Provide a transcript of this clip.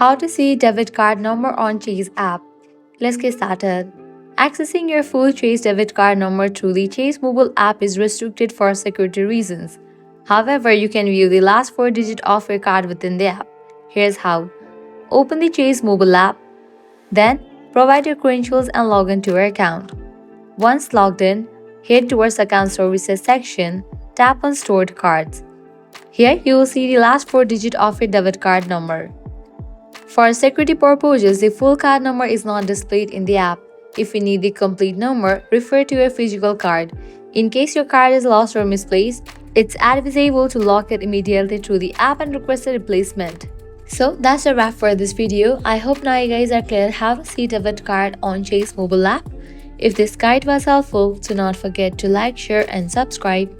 How to see debit card number on Chase app. Let's get started. Accessing your full Chase debit card number through the Chase mobile app is restricted for security reasons. However, you can view the last four digits of your card within the app. Here's how. Open the Chase mobile app. Then, provide your credentials and log into your account. Once logged in, head towards Account Services section, tap on Stored Cards. Here, you will see the last four digits of your debit card number. For security purposes, the full card number is not displayed in the app. If you need the complete number, refer to your physical card. In case your card is lost or misplaced, it's advisable to lock it immediately through the app and request a replacement. So that's a wrap for this video. I hope now you guys are clear how to see debit card on Chase mobile app. If this guide was helpful, do not forget to like, share and subscribe.